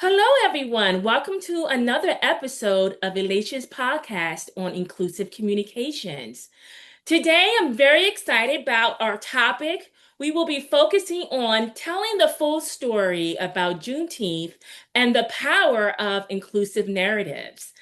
Hello, everyone. Welcome to another episode of Elation's podcast on inclusive communications. Today, I'm very excited about our topic. We will be focusing on telling the full story about Juneteenth and the power of inclusive narratives.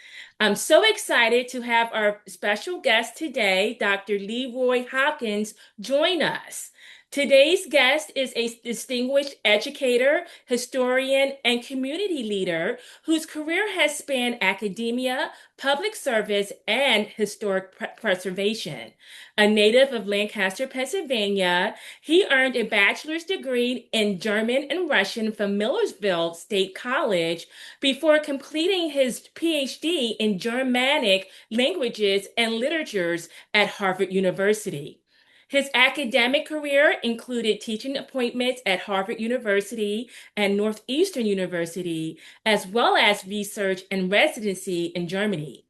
I'm so excited to have our special guest today, Dr. Leroy Hopkins, join us. Today's guest is a distinguished educator, historian, and community leader whose career has spanned academia, public service, and historic preservation. A native of Lancaster, Pennsylvania, he earned a bachelor's degree in German and Russian from Millersville State College before completing his PhD in Germanic Languages and Literatures at Harvard University. His academic career included teaching appointments at Harvard University and Northeastern University, as well as research and residency in Germany.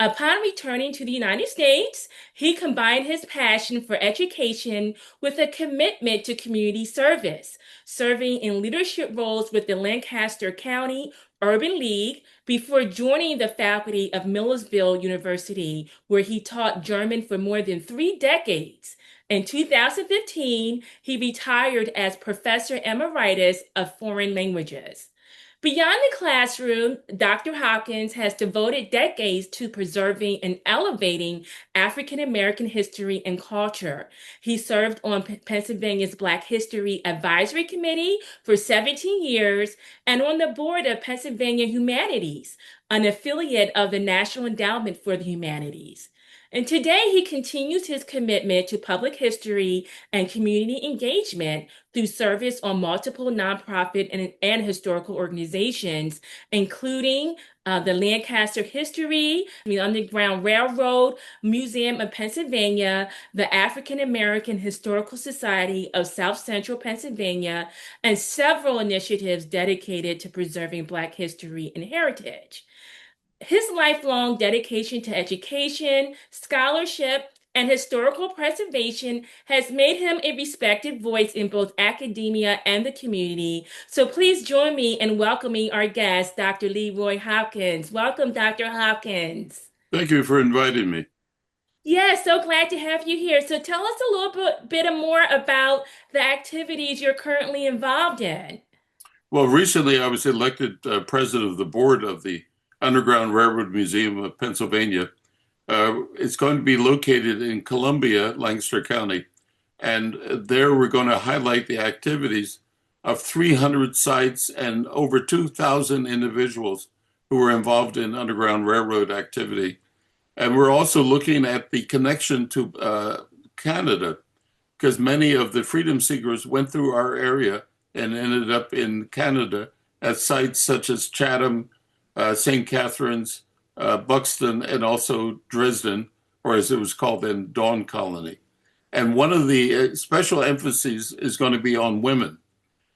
Upon returning to the United States, he combined his passion for education with a commitment to community service, serving in leadership roles with the Lancaster County Urban League before joining the faculty of Millersville University, where he taught German for more than 3 decades. In 2015, he retired as Professor Emeritus of Foreign Languages. Beyond the classroom, Dr. Hopkins has devoted decades to preserving and elevating African American history and culture. He served on Pennsylvania's Black History Advisory Committee for 17 years and on the board of Pennsylvania Humanities, an affiliate of the National Endowment for the Humanities. And today he continues his commitment to public history and community engagement through service on multiple nonprofit and historical organizations, including the Lancaster History, the Underground Railroad Museum of Pennsylvania, the African American Historical Society of South Central Pennsylvania, and several initiatives dedicated to preserving Black history and heritage. His lifelong dedication to education, scholarship, and historical preservation has made him a respected voice in both academia and the community. So please join me in welcoming our guest, Dr. Leroy Hopkins. Welcome, Dr. Hopkins. Thank you for inviting me. Yeah, so glad to have you here. So tell us a little bit more about the activities you're currently involved in. Well, recently I was elected president of the board of the Underground Railroad Museum of Pennsylvania. It's going to be located in Columbia, Lancaster County, and there we're going to highlight the activities of 300 sites and over 2,000 individuals who were involved in Underground Railroad activity. And we're also looking at the connection to Canada, because many of the freedom seekers went through our area and ended up in Canada at sites such as Chatham, St. Catharines, Buxton, and also Dresden, or as it was called then, Dawn Colony. And one of the special emphases is going to be on women,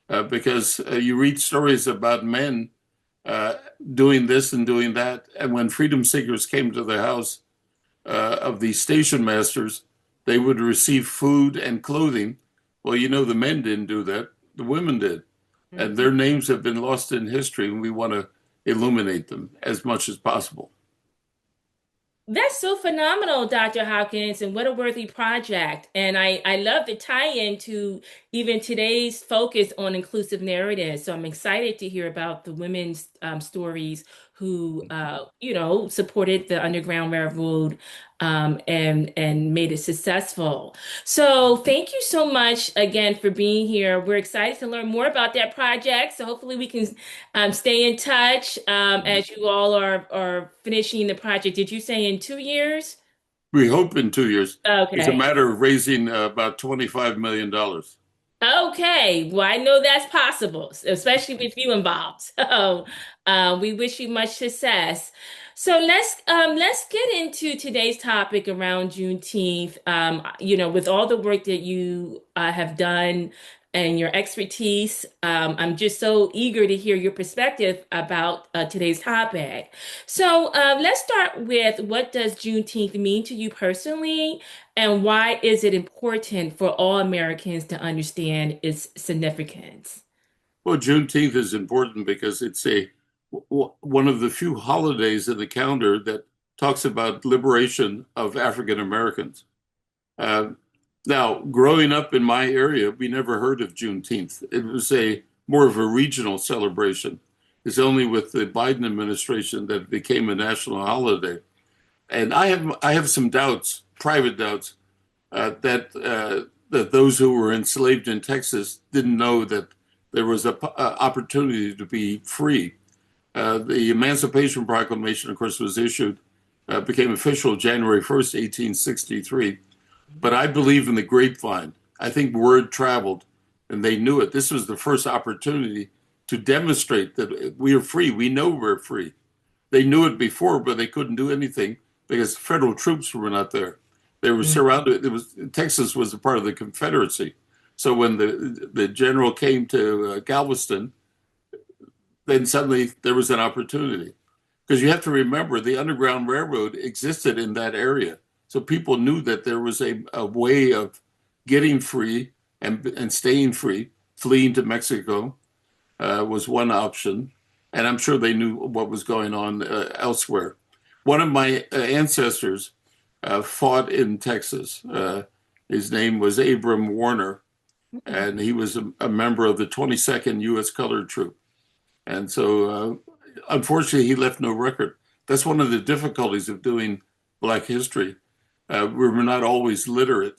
because you read stories about men doing this and doing that. And when freedom seekers came to the house of the station masters, they would receive food and clothing. Well, you know, the men didn't do that, the women did. And their names have been lost in history, and we want to illuminate them as much as possible. That's so phenomenal, Dr. Hopkins, and what a worthy project. And I love the tie-in to even today's focus on inclusive narratives. So I'm excited to hear about the women's stories who, supported the Underground Railroad and made it successful. So thank you so much again for being here. We're excited to learn more about that project. So hopefully we can stay in touch as you all are finishing the project. Did you say in 2 years? We hope in 2 years. It's a Okay. matter of raising about $25 million. Okay. Well, I know that's possible, especially with you involved. So we wish you much success. So let's get into today's topic around Juneteenth. With all the work that you have done and your expertise, I'm just so eager to hear your perspective about today's topic. So let's start with, what does Juneteenth mean to you personally, and why is it important for all Americans to understand its significance? Well, Juneteenth is important because it's a one of the few holidays in the calendar that talks about liberation of African Americans. Uh, Now, growing up in my area, we never heard of Juneteenth. It was a more of a regional celebration. It's only with the Biden administration that it became a national holiday. And I have some doubts, private doubts, that those who were enslaved in Texas didn't know that there was a opportunity to be free. The Emancipation Proclamation, of course, was issued, became official January 1st, 1863. But I believe in the grapevine. I think word traveled and they knew it. This was the first opportunity to demonstrate that we are free. We know we're free. They knew it before, but they couldn't do anything because federal troops were not there. They were surrounded. Texas was a part of the Confederacy. So when the general came to Galveston, then suddenly there was an opportunity. Because you have to remember the Underground Railroad existed in that area. So people knew that there was a way of getting free and staying free. Fleeing to Mexico was one option. And I'm sure they knew what was going on elsewhere. One of my ancestors fought in Texas. His name was Abram Warner, and he was a member of the 22nd U.S. Colored Troop. And so, unfortunately, he left no record. That's one of the difficulties of doing Black history. We're not always literate,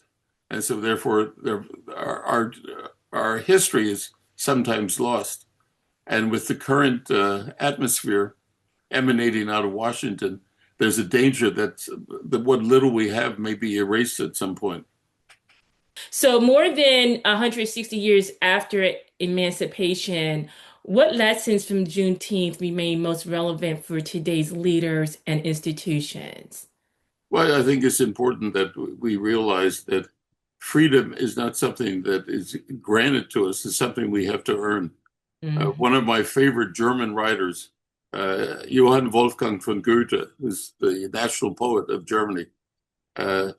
and so therefore our history is sometimes lost. And with the current atmosphere emanating out of Washington, there's a danger that what little we have may be erased at some point. So, more than 160 years after emancipation, what lessons from Juneteenth remain most relevant for today's leaders and institutions? Well, I think it's important that we realize that freedom is not something that is granted to us, it's something we have to earn. Mhm. One of my favorite German writers, Johann Wolfgang von Goethe, who's the national poet of Germany, uh,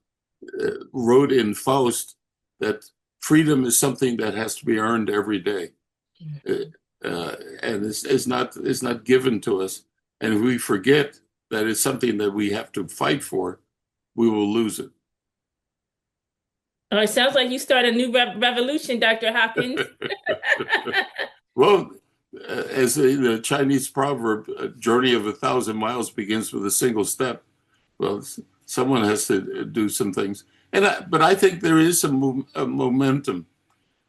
wrote in Faust that freedom is something that has to be earned every day, and it's not given to us. And if we forget that it's something that we have to fight for, we will lose it. Oh, it sounds like you started a new revolution, Dr. Hopkins. Well, as the Chinese proverb, a journey of 1,000 miles begins with a single step. Well, someone has to do some things, but I think there is some momentum.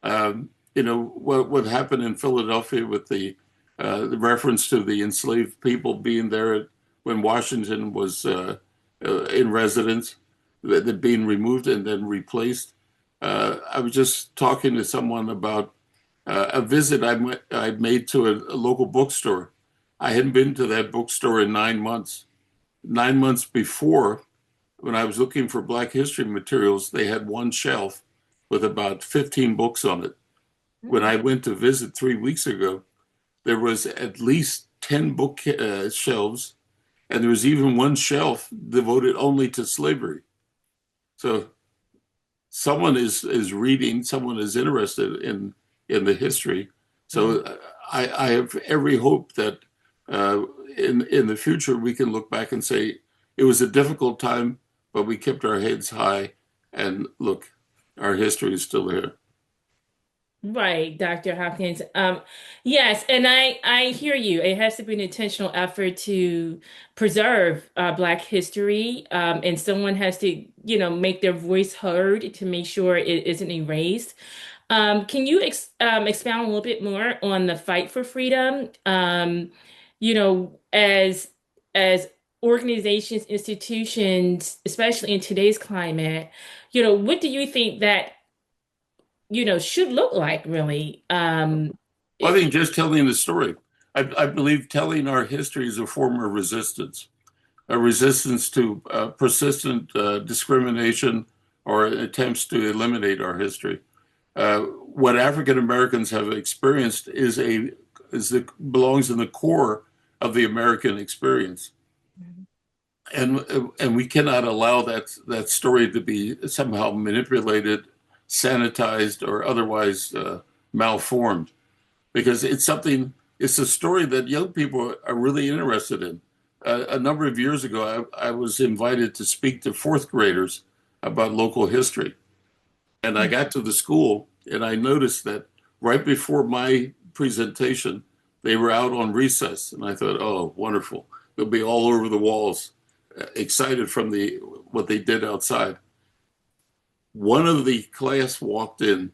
What happened in Philadelphia with the reference to the enslaved people being there when Washington was in residence, that being removed and then replaced. I was just talking to someone about a visit I made to a local bookstore. I hadn't been to that bookstore in 9 months. 9 months before, when I was looking for Black history materials, they had one shelf with about 15 books on it. When I went to visit 3 weeks ago, there was at least 10 book shelves, and there was even one shelf devoted only to slavery. So someone is reading, someone is interested in the history. So I have every hope that in the future we can look back and say it was a difficult time, but we kept our heads high, and look, our history is still here. Right, Dr. Hopkins. Yes, and I hear you. It has to be an intentional effort to preserve Black history, and someone has to, make their voice heard to make sure it isn't erased. Can you expound a little bit more on the fight for freedom? As organizations, institutions, especially in today's climate, what do you think that should look like really. Well, I It- think just telling the story. I believe telling our history is a form of resistance, a resistance to persistent discrimination or attempts to eliminate our history. What African Americans have experienced belongs in the core of the American experience, and we cannot allow that story to be somehow manipulated, sanitized, or otherwise malformed, because it's something. it's a story that young people are really interested in. A number of years ago, I was invited to speak to fourth graders about local history. And I got to the school and I noticed that right before my presentation, they were out on recess. And I thought, oh, wonderful. They'll be all over the walls, excited from what they did outside. One of the class walked in,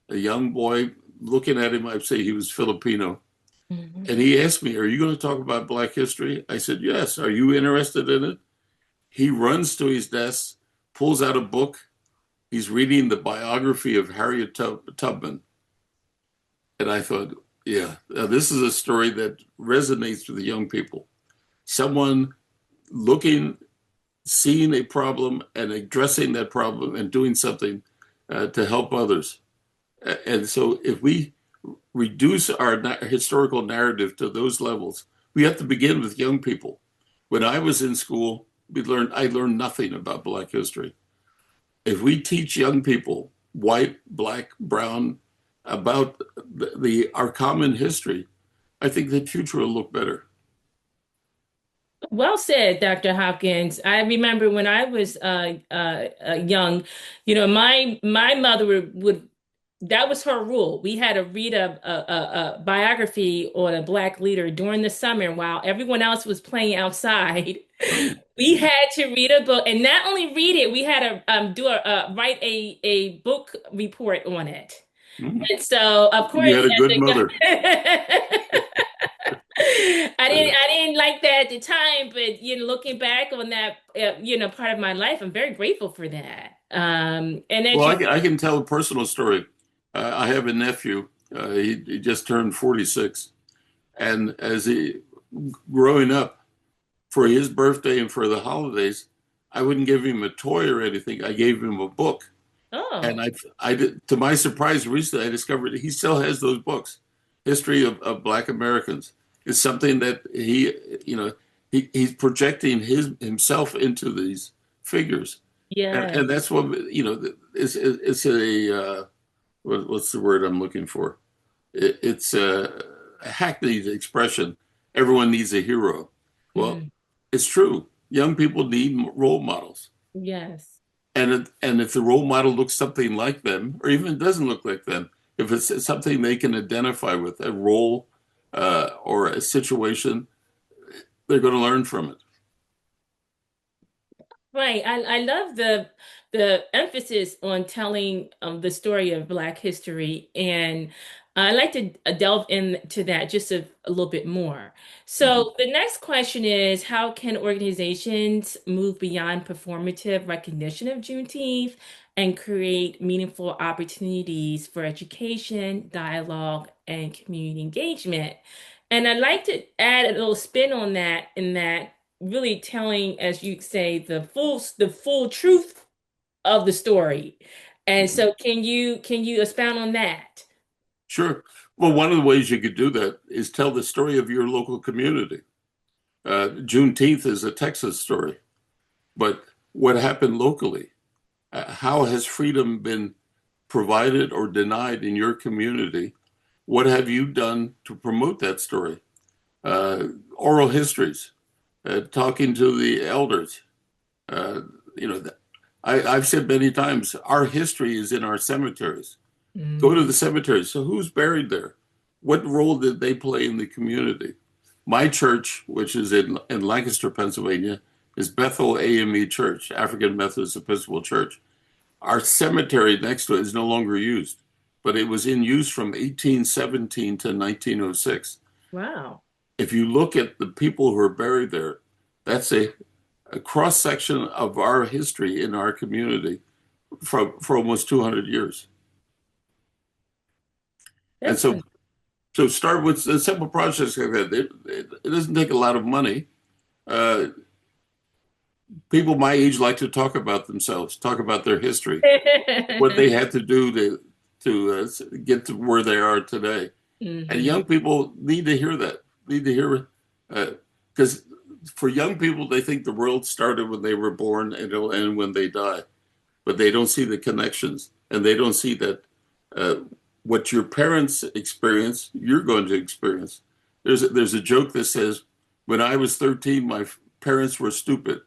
a young boy. Looking at him, I'd say he was Filipino. Mhm. And he asked me, are you going to talk about Black history? I said, yes. Are you interested in it? He runs to his desk, pulls out a book. He's reading the biography of Harriet Tubman. And I thought, yeah, this is a story that resonates with the young people. Someone looking, seeing a problem and addressing that problem and doing something to help others. And so if we reduce our historical narrative to those levels, we have to begin with young people. When I was in school, I learned nothing about Black history. If we teach young people, white, black, brown, about our common history, I think the future will look better. Well said, Dr. Hopkins. I remember when I was young, my mother would that was her rule. We had to read a biography on a black leader during the summer while everyone else was playing outside. We had to read a book, and not only read it, we had to write a book report on it. Mhm. And so, of You course, had a good mother. I didn't like that at the time, but looking back on that, part of my life, I'm very grateful for that. And as Well, you, I can tell a personal story. I have a nephew. He just turned 46. And growing up, for his birthday and for the holidays, I wouldn't give him a toy or anything. I gave him a book. And oh, I did, to my surprise, recently I discovered he still has those books. History of Black Americans is something that he's projecting himself into these figures, yeah, and that's what it's a what's the word I'm looking for? It's a hackneyed expression. Everyone needs a hero. Well, mm, it's true. Young people need role models. yes. And if the role model looks something like them, or even doesn't look like them, if it's something they can identify with, a role or a situation, they're going to learn from it. Right. I love the emphasis on telling the story of Black history, and I'd like to delve into that just a little bit more. Mhm. So the next question is, how can organizations move beyond performative recognition of Juneteenth and create meaningful opportunities for education, dialogue, and community engagement? And I'd like to add a little spin on that, in that really telling, as you say, the full truth of the story. And so can you expound on that? Sure. Well, one of the ways you could do that is tell the story of your local community. Juneteenth is a Texas story, but what happened locally? How has freedom been provided or denied in your community? What have you done to promote that story? Oral histories, talking to the elders. Uh, you know, I've said many times, our history is in our cemeteries. Go to Mhm. the cemeteries. So who's buried there? What role did they play in the community? My church, which is in Lancaster, Pennsylvania, is Bethel AME Church, African Methodist Episcopal Church. Our cemetery next to it is no longer used, but it was in use from 1817 to 1906. Wow. If you look at the people who are buried there, that's a cross section of our history in our community for almost 200 years. And That's so start with a simple projects like that. It doesn't take a lot of money. Uh, People my age like to talk about themselves, talk about their history, what they had to do to get to where they are today. And hmm young people need to hear that. Need to hear because for young people, they think the world started when they were born and it'll end when they die, but they don't see the connections and they don't see that. Uh, what your parents experience, you're going to experience. There's a joke that says, when I was 13, my parents were stupid.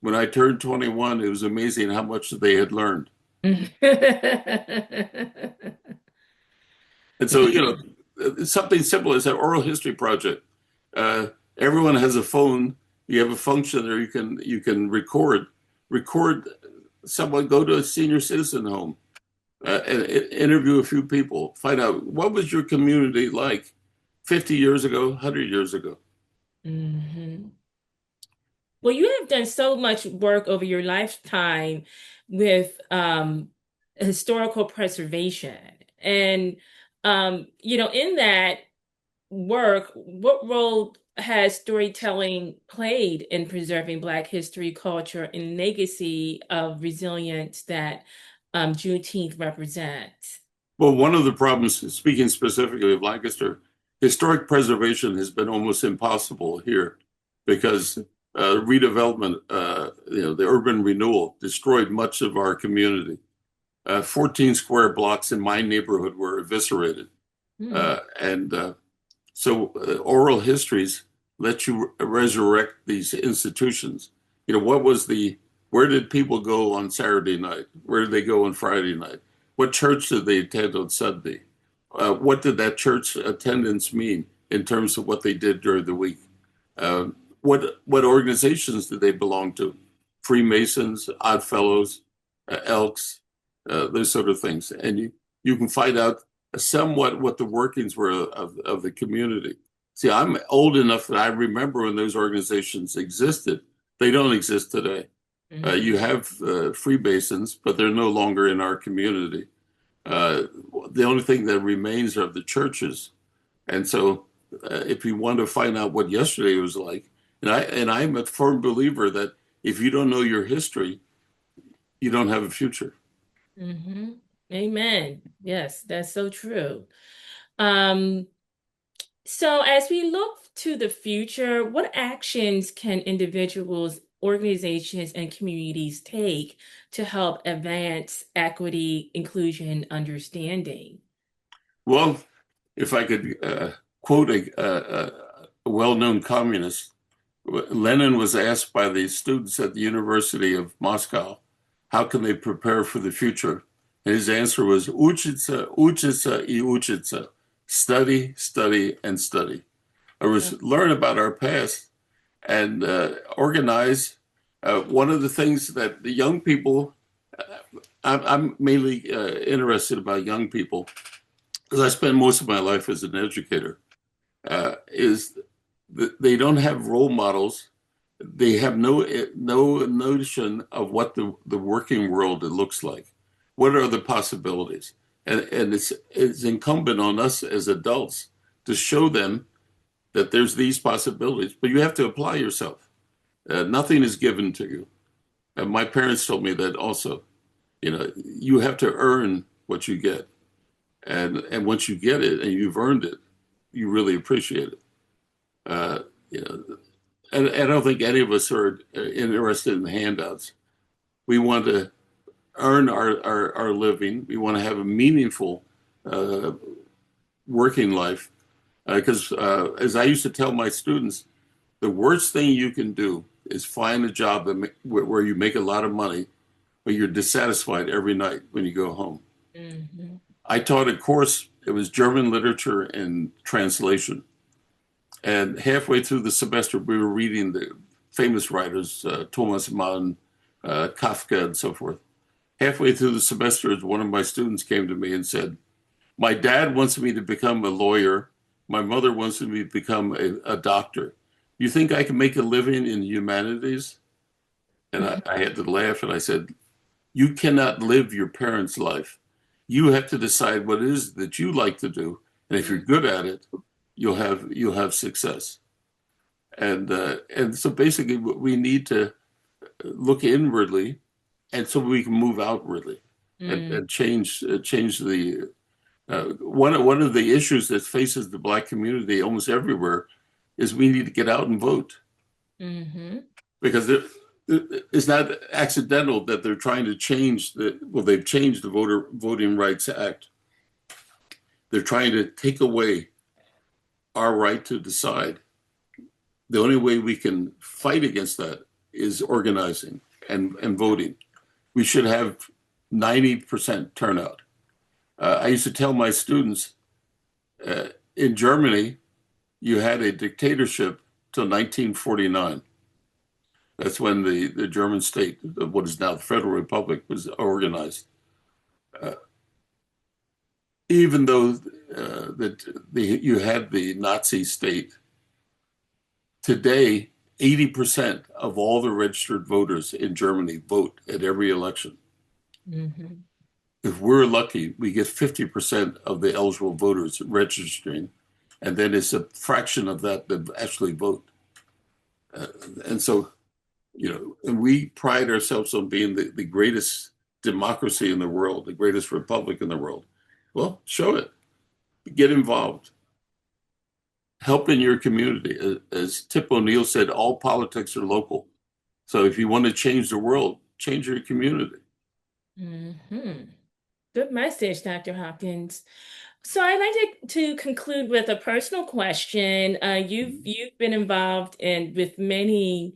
When I turned 21, it was amazing how much they had learned. And so, something simple as an oral history project. Uh, Everyone has a phone. You have a function there. You can record someone, go to a senior citizen home, and interview a few people. Find out what was your community like 50 years ago, 100 years ago. Mhm. Well, you have done so much work over your lifetime with historical preservation. And in that work, what role has storytelling played in preserving Black history, culture, and legacy of resilience that Juneteenth represents? Well, one of the problems, speaking specifically of Lancaster, historic preservation has been almost impossible here because redevelopment, the urban renewal destroyed much of our community. 14 square blocks in my neighborhood were eviscerated. Hmm. And so oral histories let you resurrect these institutions. Where did people go on Saturday night? Where did they go on Friday night? What church did they attend on Sunday? What did that church attendance mean in terms of what they did during the week? Uh, what organizations did they belong to? Freemasons, Odd Fellows, Elks, those sort of things. And you can find out somewhat what the workings were of the community. See, I'm old enough that I remember when those organizations existed. They don't exist today. You have Freemasons, but they're no longer in our community. Uh, the only thing that remains are the churches. And so, if you want to find out what yesterday was like, and I'm a firm believer that if you don't know your history, you don't have a future. Hmm. Amen. Yes, that's so true. Um, so as we look to the future, what actions can individuals, organizations, and communities take to help advance equity, inclusion, understanding? Well, if I could quote a well-known communist, Lenin was asked by the students at the University of Moscow, how can they prepare for the future? And his answer was, учиться, учиться и учиться. Study, study, and study. Or was learn about our past and organize. One of the things that the young people, I'm mainly interested about young people, because I spent most of my life as an educator, is that they don't have role models. They have no notion of what the working world it looks like. What are the possibilities? And it's incumbent on us as adults to show them that there's these possibilities, but you have to apply yourself. Nothing is given to you. And my parents told me that also. You have to earn what you get, and once you get it and you've earned it, you really appreciate it. Uh, you know, and I don't think any of us are interested in handouts. We want to earn our living. We want to have a meaningful uh, working life. Because as I used to tell my students, the worst thing you can do is find a job where you make a lot of money, but you're dissatisfied every night when you go home. Hmm. I taught a course, it was German literature and translation. And halfway through the semester, we were reading the famous writers, Thomas Mann, Kafka, and so forth. Halfway through the semester, one of my students came to me and said, my dad wants me to become a lawyer. My mother wants me to become a doctor. You think I can make a living in humanities? And I had to laugh and I said, you cannot live your parents' life. You have to decide what it is that you like to do. And if you're good at it, you'll have success. And so basically we need to look inwardly and so we can move outwardly and change the one of the issues that faces the Black community almost everywhere is we need to get out and vote Hmm. because it's not accidental that they're trying to change they've changed the Voting Rights Act. They're trying to take away our right to decide. The only way we can fight against that is organizing and voting. We should have 90% turnout. I used to tell my students in Germany, you had a dictatorship till 1949. That's when the German state, what is now the Federal Republic, was organized. Uh, Even though you had the Nazi state, today 80% of all the registered voters in Germany vote at every election. Hmm. If we're lucky, we get 50% of the eligible voters registering, and then it's a fraction of that that actually vote. Uh, and so, and we pride ourselves on being the greatest democracy in the world, the greatest republic in the world. Well, show it. Get involved. Help in your community. As Tip O'Neill said, all politics are local. So if you want to change the world, change your community. Hmm. Good message, Dr. Hopkins. So I'd like to conclude with a personal question. You've been involved in with many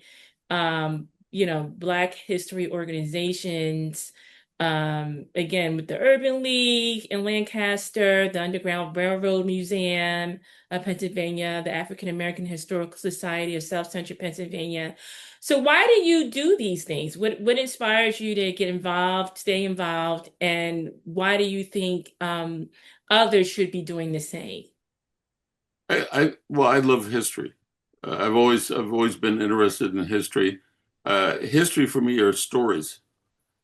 Black history organizations. Again, with the Urban League in Lancaster, the Underground Railroad Museum of Pennsylvania, the African American Historical Society of South Central Pennsylvania. So why do you do these things? What inspires you to get involved, stay involved, and why do you think others should be doing the same? Well, I love history. I've always been interested in history. History for me are stories,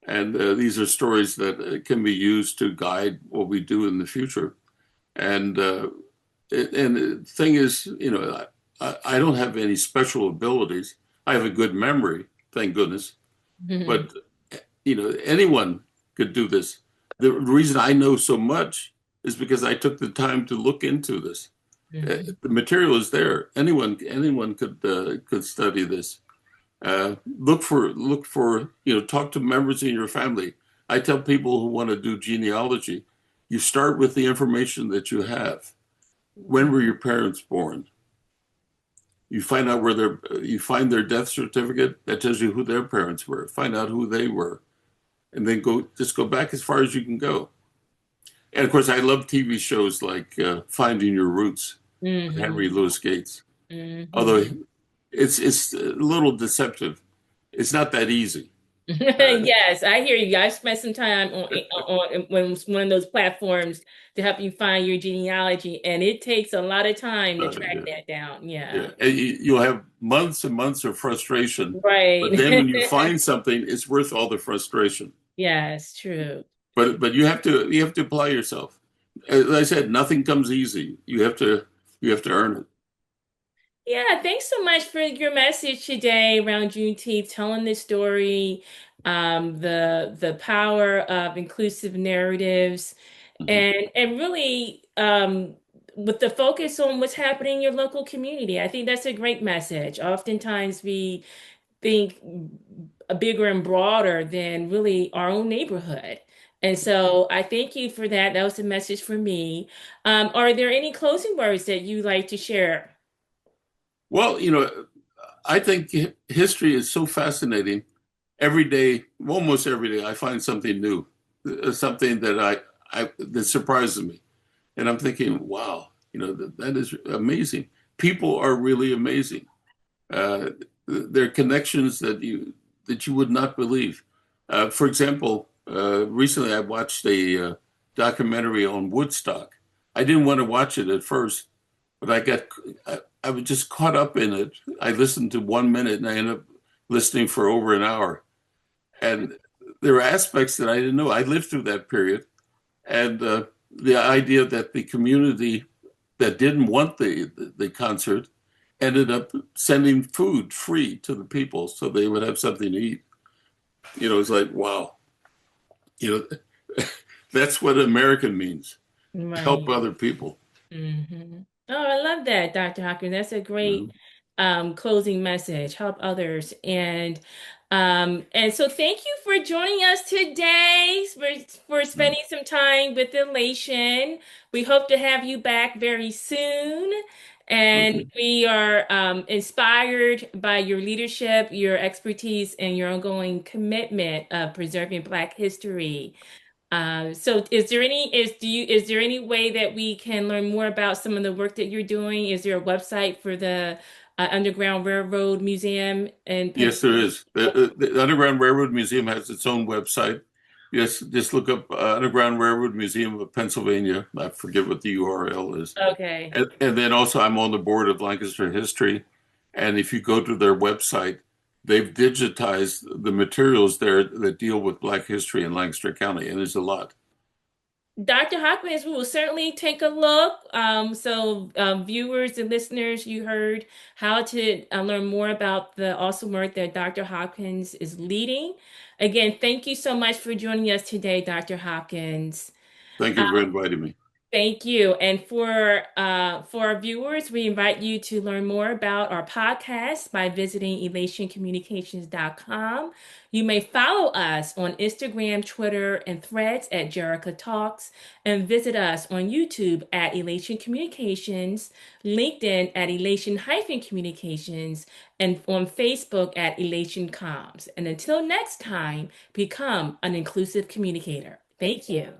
and these are stories that can be used to guide what we do in the future. And and the thing is, I don't have any special abilities. I have a good memory, thank goodness. Mhm. But anyone could do this. The reason I know so much is because I took the time to look into this. Mhm. The material is there. Anyone could study this. Look for talk to members in your family. I tell people who want to do genealogy, you start with the information that you have. When were your parents born? You find out you find their death certificate that tells you who their parents were. Find out who they were, and then go back as far as you can go. And of course, I love TV shows like Finding Your Roots with Henry Mhm. Louis Gates. Although Mhm. it's a little deceptive, it's not that easy. Uh, Yes, I hear you. I've spent some time on one of those platforms to help you find your genealogy, and it takes a lot of time to track yeah, that down. yeah. Yeah. And you'll have months and months of frustration, but then when you Right. find something, it's worth all the frustration. Yes, true. But you have to apply yourself. As I said, nothing comes easy. You have to earn it. Yeah, thanks so much for your message today around Juneteenth, telling this story, the power of inclusive narratives, Mhm. and really with the focus on what's happening in your local community. I think that's a great message. Oftentimes we think bigger and broader than really our own neighborhood. And so I thank you for that. That was a message for me. Are there any closing words that you'd like to share? Well, I think history is so fascinating. Every day, almost every day, I find something new, something that surprises me, and I'm thinking, wow, that is amazing. People are really amazing. Uh, there are connections that you would not believe. For example, recently I watched a documentary on Woodstock. I didn't want to watch it at first, but I was just caught up in it. I listened to 1 minute and I ended up listening for over an hour. And there are aspects that I didn't know. I lived through that period, and the idea that the community that didn't want the concert ended up sending food free to the people so they would have something to eat. It's like, wow, you know, that's what American means. Help Right. other people. Oh, I love that, Dr. Hopkins. That's a You know? great closing message. Help others. And And so thank you for joining us today, for Mm. spending some time with Elation. We hope to have you back very soon. And Okay. we are inspired by your leadership, your expertise, and your ongoing commitment of preserving Black history. So is there any way that we can learn more about some of the work that you're doing? Is there a website for the Underground Railroad Museum in Yes, there Pennsylvania? is. The Underground Railroad Museum has its own website. Yes, just look up Underground Railroad Museum of Pennsylvania. I forget what the URL is. Okay. And then also, I'm on the board of Lancaster History. And if you go to their website, they've digitized the materials there that deal with Black history in Lancaster County, and there's a lot. Dr. Hopkins, we will certainly take a look. Viewers and listeners, you heard how to learn more about the awesome work that Dr. Hopkins is leading. Again, thank you so much for joining us today, Dr. Hopkins. Thank you for inviting me. Thank you. And for our viewers, we invite you to learn more about our podcast by visiting elationcommunications.com. You may follow us on Instagram, Twitter, and Threads at Jerrica Talks, and visit us on YouTube at Elation Communications, LinkedIn at Elation-Communications, and on Facebook at Elation Comms. And until next time, become an inclusive communicator. Thank you.